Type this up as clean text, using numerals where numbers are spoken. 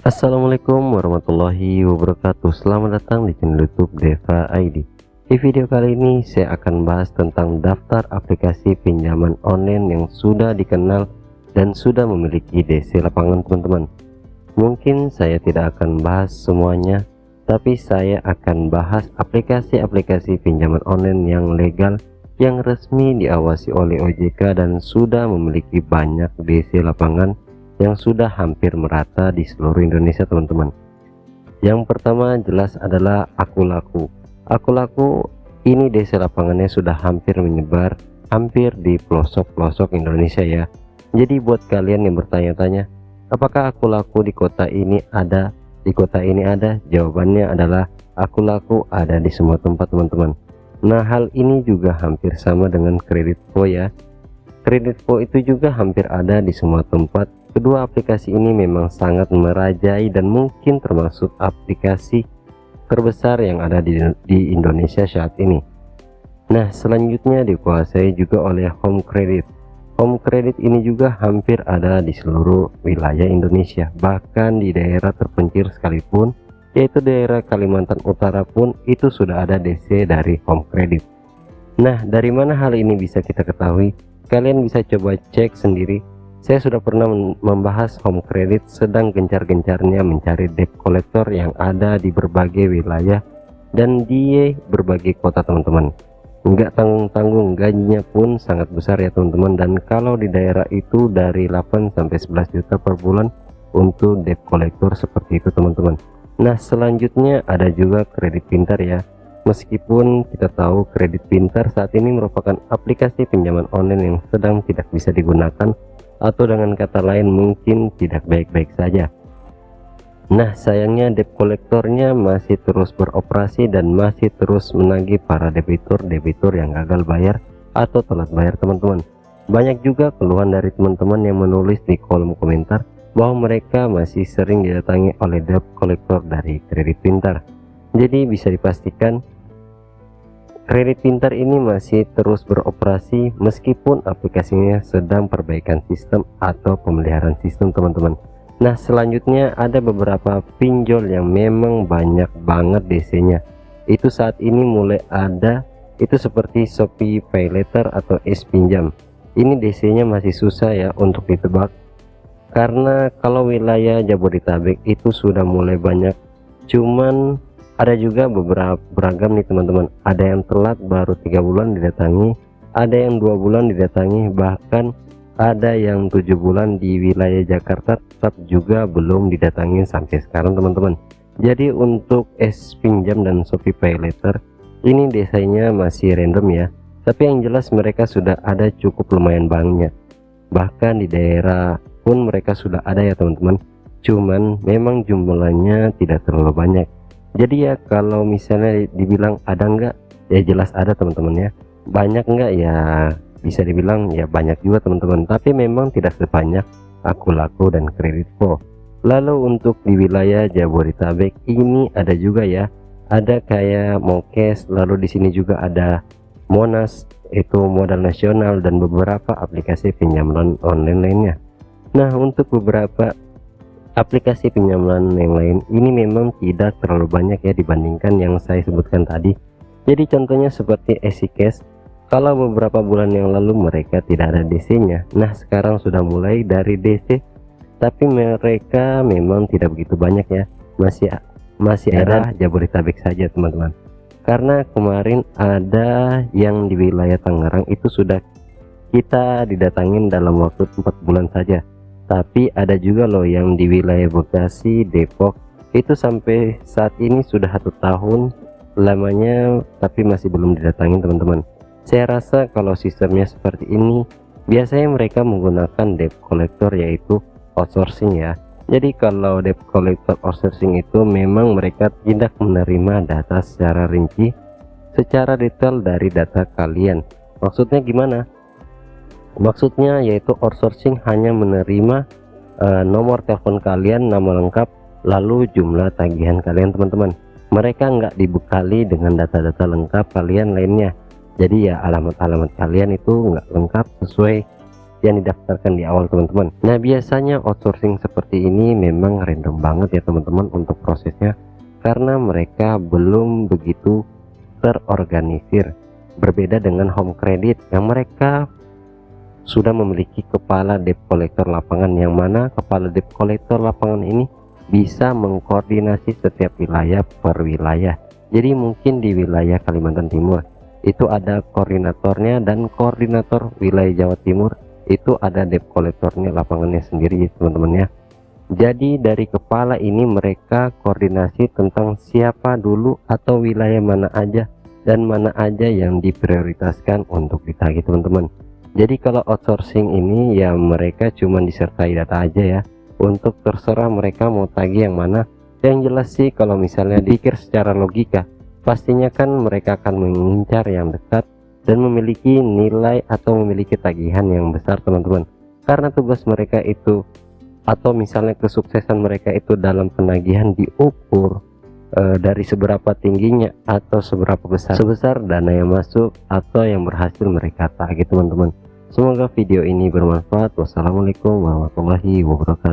Assalamualaikum warahmatullahi wabarakatuh. Selamat datang di channel YouTube Deva ID. Di video kali ini saya akan bahas tentang daftar aplikasi pinjaman online yang sudah dikenal dan sudah memiliki DC lapangan, teman-teman. Mungkin saya tidak akan bahas semuanya, tapi saya akan bahas aplikasi-aplikasi pinjaman online yang legal, yang resmi diawasi oleh OJK dan sudah memiliki banyak DC lapangan yang sudah hampir merata di seluruh Indonesia, teman-teman. Yang pertama jelas adalah Akulaku. Akulaku ini DC lapangannya sudah hampir menyebar hampir di pelosok-pelosok Indonesia ya. Jadi buat kalian yang bertanya-tanya, apakah Akulaku di kota ini ada? Di kota ini ada? Jawabannya adalah Akulaku ada di semua tempat, teman-teman. Nah, hal ini juga hampir sama dengan Kreditvo ya. Kreditvo itu juga hampir ada di semua tempat. Kedua aplikasi ini memang sangat merajai dan mungkin termasuk aplikasi terbesar yang ada di Indonesia saat ini. Nah, selanjutnya dikuasai juga oleh Home Credit. Home Credit ini juga hampir ada di seluruh wilayah Indonesia, bahkan di daerah terpencil sekalipun, yaitu daerah Kalimantan Utara pun itu sudah ada DC dari Home Credit. Nah, dari mana hal ini bisa kita ketahui? Kalian bisa coba cek sendiri. Saya sudah pernah membahas Home Credit sedang gencar-gencarnya mencari debt collector yang ada di berbagai wilayah dan di berbagai kota, teman-teman. Enggak tanggung-tanggung, gajinya pun sangat besar ya teman-teman, dan kalau di daerah itu dari 8 sampai 11 juta per bulan untuk debt collector seperti itu, teman-teman. Nah, selanjutnya ada juga Kredit Pintar ya. Meskipun kita tahu Kredit Pintar saat ini merupakan aplikasi pinjaman online yang sedang tidak bisa digunakan, atau dengan kata lain mungkin tidak baik-baik saja. Nah, sayangnya debt kolektornya masih terus beroperasi dan masih terus menagih para debitur yang gagal bayar atau telat bayar, teman-teman. Banyak juga keluhan dari teman-teman yang menulis di kolom komentar bahwa mereka masih sering didatangi oleh debt kolektor dari Kredit Pintar. Jadi bisa dipastikan Kredit Pintar ini masih terus beroperasi meskipun aplikasinya sedang perbaikan sistem atau pemeliharaan sistem, teman-teman. Nah, selanjutnya ada beberapa pinjol yang memang banyak banget DC-nya. Itu saat ini mulai ada, itu seperti Shopee Pay Later atau S-Pinjam. Ini DC-nya masih susah ya untuk ditebak, karena kalau wilayah Jabodetabek itu sudah mulai banyak. Cuman ada juga beberapa beragam nih, teman-teman. Ada yang telat baru 3 bulan didatangi, ada yang 2 bulan didatangi, bahkan ada yang 7 bulan di wilayah Jakarta tetap juga belum didatangi sampai sekarang, teman-teman. Jadi untuk S-Pinjam dan Shopee Pay Later ini desanya masih random ya, tapi yang jelas mereka sudah ada cukup lumayan banknya. Bahkan di daerah pun mereka sudah ada ya teman-teman, cuman memang jumlahnya tidak terlalu banyak. Jadi ya kalau misalnya dibilang ada enggak, ya jelas ada teman-teman ya. Banyak enggak, ya bisa dibilang ya banyak juga teman-teman, tapi memang tidak sebanyak Akulaku dan Kreditvo. Lalu untuk di wilayah Jabodetabek ini ada juga ya, ada kayak Mokes, lalu di sini juga ada Monas, itu Modal Nasional, dan beberapa aplikasi pinjaman online lainnya. Nah, untuk beberapa aplikasi pinjaman yang lain ini memang tidak terlalu banyak ya dibandingkan yang saya sebutkan tadi. Jadi contohnya seperti EasyCash, kalau beberapa bulan yang lalu mereka tidak ada DC-nya, nah sekarang sudah mulai dari DC, tapi mereka memang tidak begitu banyak ya, masih ada Jabodetabek saja, teman-teman. Karena kemarin ada yang di wilayah Tangerang itu sudah kita didatangin dalam waktu 4 bulan saja. Tapi ada juga loh yang di wilayah Bekasi, Depok itu sampai saat ini sudah 1 tahun lamanya tapi masih belum didatangin, teman-teman. Saya rasa kalau sistemnya seperti ini biasanya mereka menggunakan debt collector, yaitu outsourcing ya. Jadi kalau debt collector outsourcing itu memang mereka tidak menerima data secara rinci, secara detail dari data kalian. Maksudnya gimana? Maksudnya yaitu outsourcing hanya menerima nomor telepon kalian, nama lengkap, lalu jumlah tagihan kalian, teman-teman. Mereka nggak dibekali dengan data-data lengkap kalian lainnya. Jadi ya alamat-alamat kalian itu nggak lengkap sesuai yang didaftarkan di awal teman-teman. Nah biasanya outsourcing seperti ini memang random banget ya teman-teman untuk prosesnya, karena mereka belum begitu terorganisir. Berbeda dengan home credit yang mereka sudah memiliki kepala debt collector lapangan, yang mana kepala debt collector lapangan ini bisa mengkoordinasi setiap wilayah per wilayah. Jadi mungkin di wilayah Kalimantan Timur itu ada koordinatornya, dan koordinator wilayah Jawa Timur itu ada debt collectornya lapangannya sendiri teman-teman ya. Jadi dari kepala ini mereka koordinasi tentang siapa dulu atau wilayah mana aja dan mana aja yang diprioritaskan untuk ditagih teman-teman. Jadi kalau outsourcing ini ya mereka cuma disertai data aja ya, untuk terserah mereka mau tagih yang mana. Yang jelas sih kalau misalnya dipikir secara logika, pastinya kan mereka akan mengincar yang dekat dan memiliki nilai atau memiliki tagihan yang besar teman-teman, karena tugas mereka itu atau misalnya kesuksesan mereka itu dalam penagihan diukur dari seberapa tingginya atau seberapa besar dana yang masuk atau yang berhasil mereka tagih teman-teman. Semoga video ini bermanfaat. Wassalamualaikum warahmatullahi wabarakatuh.